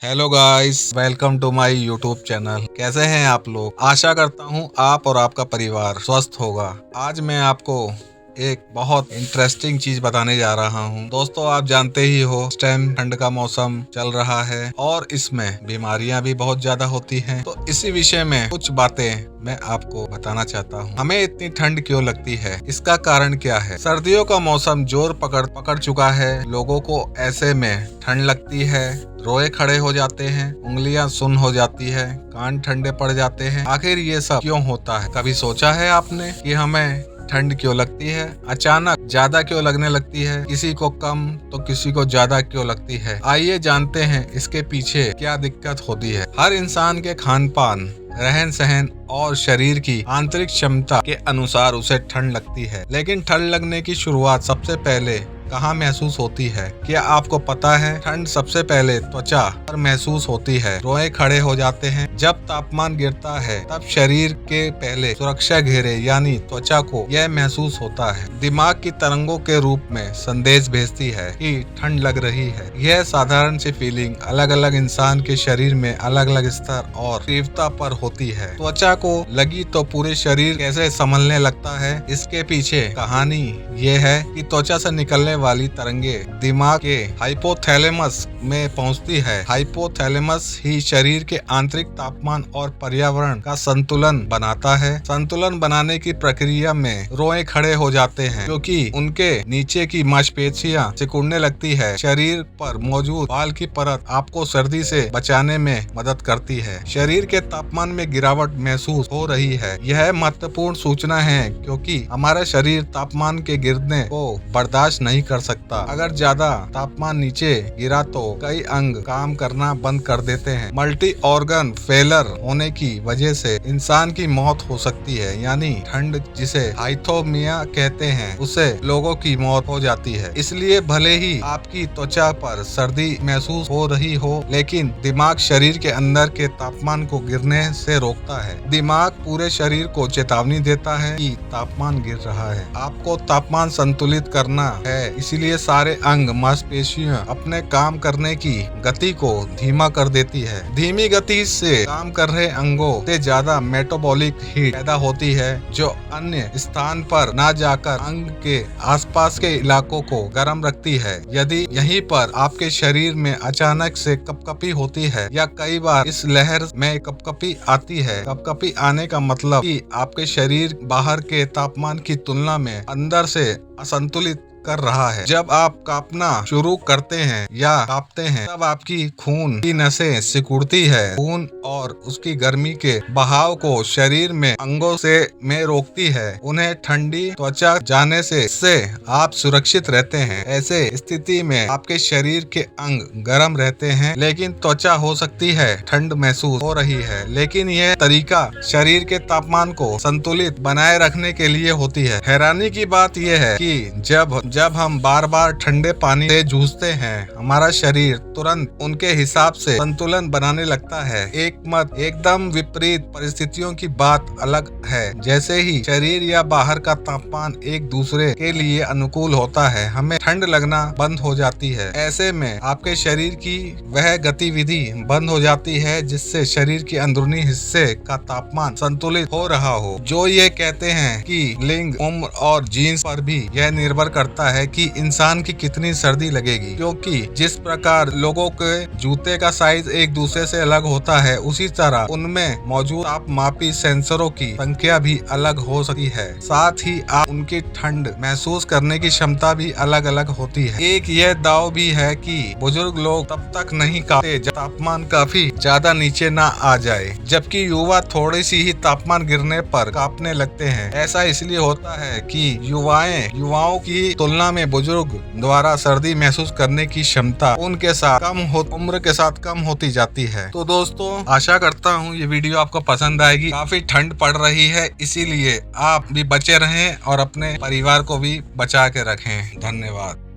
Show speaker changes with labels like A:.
A: Hello guys, welcome to my YouTube channel. कैसे हैं आप लोग? आशा करता हूं आप और आपका परिवार स्वस्थ होगा। आज मैं आपको एक बहुत इंटरेस्टिंग चीज बताने जा रहा हूं। दोस्तों, आप जानते ही हो इस टाइम ठंड का मौसम चल रहा है और इसमें बीमारियां भी बहुत ज्यादा होती हैं। तो इसी विषय में कुछ बातें मैं आपको बताना चाहता हूं। हमें इतनी ठंड क्यों लगती है? इसका कारण क्या है? सर्दियों का मौसम जोर पकड़ चुका है। लोगों को ऐसे में ठंड लगती है, रोए खड़े हो जाते हैं, उंगलियां सुन्न हो जाती है, कान ठंडे पड़ जाते हैं। आखिर ये सब क्यों होता है? कभी सोचा है आपने कि हमें ठंड क्यों लगती है? अचानक ज्यादा क्यों लगने लगती है? किसी को कम तो किसी को ज्यादा क्यों लगती है? आइए जानते हैं इसके पीछे क्या दिक्कत होती है। हर इंसान के खान पान, रहन सहन और शरीर की आंतरिक क्षमता के अनुसार उसे ठंड लगती है। लेकिन ठंड लगने की शुरुआत सबसे पहले कहाँ महसूस होती है? क्या आपको पता है? ठंड सबसे पहले त्वचा पर महसूस होती है। रोए खड़े हो जाते हैं। जब तापमान गिरता है तब शरीर के पहले सुरक्षा घेरे यानी त्वचा को यह महसूस होता है। दिमाग की तरंगों के रूप में संदेश भेजती है कि ठंड लग रही है। यह साधारण सी फीलिंग अलग अलग इंसान के शरीर में अलग अलग स्तर और तीव्रता पर होती है। त्वचा को लगी तो पूरे शरीर कैसे संभलने लगता है? इसके पीछे कहानी ये है कि त्वचा से निकलने वाली तरंगे दिमाग के हाइपोथैलेमस में पहुंचती है। हाइपोथैलेमस ही शरीर के आंतरिक तापमान और पर्यावरण का संतुलन बनाता है। संतुलन बनाने की प्रक्रिया में रोए खड़े हो जाते हैं क्योंकि उनके नीचे की मांसपेशियां सिकुड़ने लगती है। शरीर पर मौजूद बाल की परत आपको सर्दी से बचाने में मदद करती है। शरीर के तापमान में गिरावट महसूस हो रही है। यह महत्वपूर्ण सूचना है क्योंकि हमारा शरीर तापमान के गिरने को बर्दाश्त नहीं कर सकता। अगर ज्यादा तापमान नीचे गिरा तो कई अंग काम करना बंद कर देते हैं। मल्टी ऑर्गन फेलर होने की वजह से इंसान की मौत हो सकती है। यानी ठंड जिसे हाइपोथर्मिया कहते हैं उससे लोगों की मौत हो जाती है। इसलिए भले ही आपकी त्वचा पर सर्दी महसूस हो रही हो, लेकिन दिमाग शरीर के अंदर के तापमान को गिरने से रोकता है। दिमाग पूरे शरीर को चेतावनी देता है कि तापमान गिर रहा है, आपको तापमान संतुलित करना है। इसीलिए सारे अंग मांसपेशियां अपने काम करने की गति को धीमा कर देती है। धीमी गति से काम कर रहे अंगों से ज्यादा मेटाबॉलिक हीट पैदा होती है जो अन्य स्थान पर ना जाकर अंग के आसपास के इलाकों को गर्म रखती है। यदि यहीं पर आपके शरीर में अचानक से कपकपी होती है या कई बार इस लहर में कपकपी आती है, कपकपी आने का मतलब कि आपके शरीर बाहर के तापमान की तुलना में अंदर से असंतुलित कर रहा है। जब आप कांपना शुरू करते हैं या कांपते हैं तब आपकी खून की नसें सिकुड़ती है। खून और उसकी गर्मी के बहाव को शरीर में अंगों से रोकती है, उन्हें ठंडी त्वचा जाने से आप सुरक्षित रहते हैं। ऐसे स्थिति में आपके शरीर के अंग गर्म रहते हैं लेकिन त्वचा हो सकती है ठंड महसूस हो रही है। लेकिन यह तरीका शरीर के तापमान को संतुलित बनाए रखने के लिए होती है। हैरानी की बात यह है कि जब हम बार बार ठंडे पानी से जूझते हैं, हमारा शरीर तुरंत उनके हिसाब से संतुलन बनाने लगता है। एकदम विपरीत परिस्थितियों की बात अलग है। जैसे ही शरीर या बाहर का तापमान एक दूसरे के लिए अनुकूल होता है, हमें ठंड लगना बंद हो जाती है। ऐसे में आपके शरीर की वह गतिविधि बंद हो जाती है जिससे शरीर के अंदरूनी हिस्से का तापमान संतुलित हो रहा हो। जो ये कहते हैं कि लिंग, उम्र और जीन्स पर भी यह निर्भर करता है कि इंसान की कितनी सर्दी लगेगी, क्योंकि जिस प्रकार लोगों के जूते का साइज एक दूसरे से अलग होता है, उसी तरह उनमें मौजूद तापमापी सेंसरों की संख्या भी अलग हो सकती है। साथ ही आप उनकी ठंड महसूस करने की क्षमता भी अलग अलग होती है। एक यह दाव भी है कि बुजुर्ग लोग तब तक नहीं कांपते जब तापमान काफी ज्यादा नीचे ना आ जाए, जबकि युवा थोड़ी सी ही तापमान गिरने पर कांपने लगते हैं। ऐसा इसलिए होता है कि युवाओं की तुलना में बुजुर्ग द्वारा सर्दी महसूस करने की क्षमता उनके साथ उम्र के साथ कम होती जाती है। तो दोस्तों, आशा करता हूँ ये वीडियो आपको पसंद आएगी। काफी ठंड पड़ रही है, इसीलिए आप भी बचे रहें और अपने परिवार को भी बचा के रखें। धन्यवाद।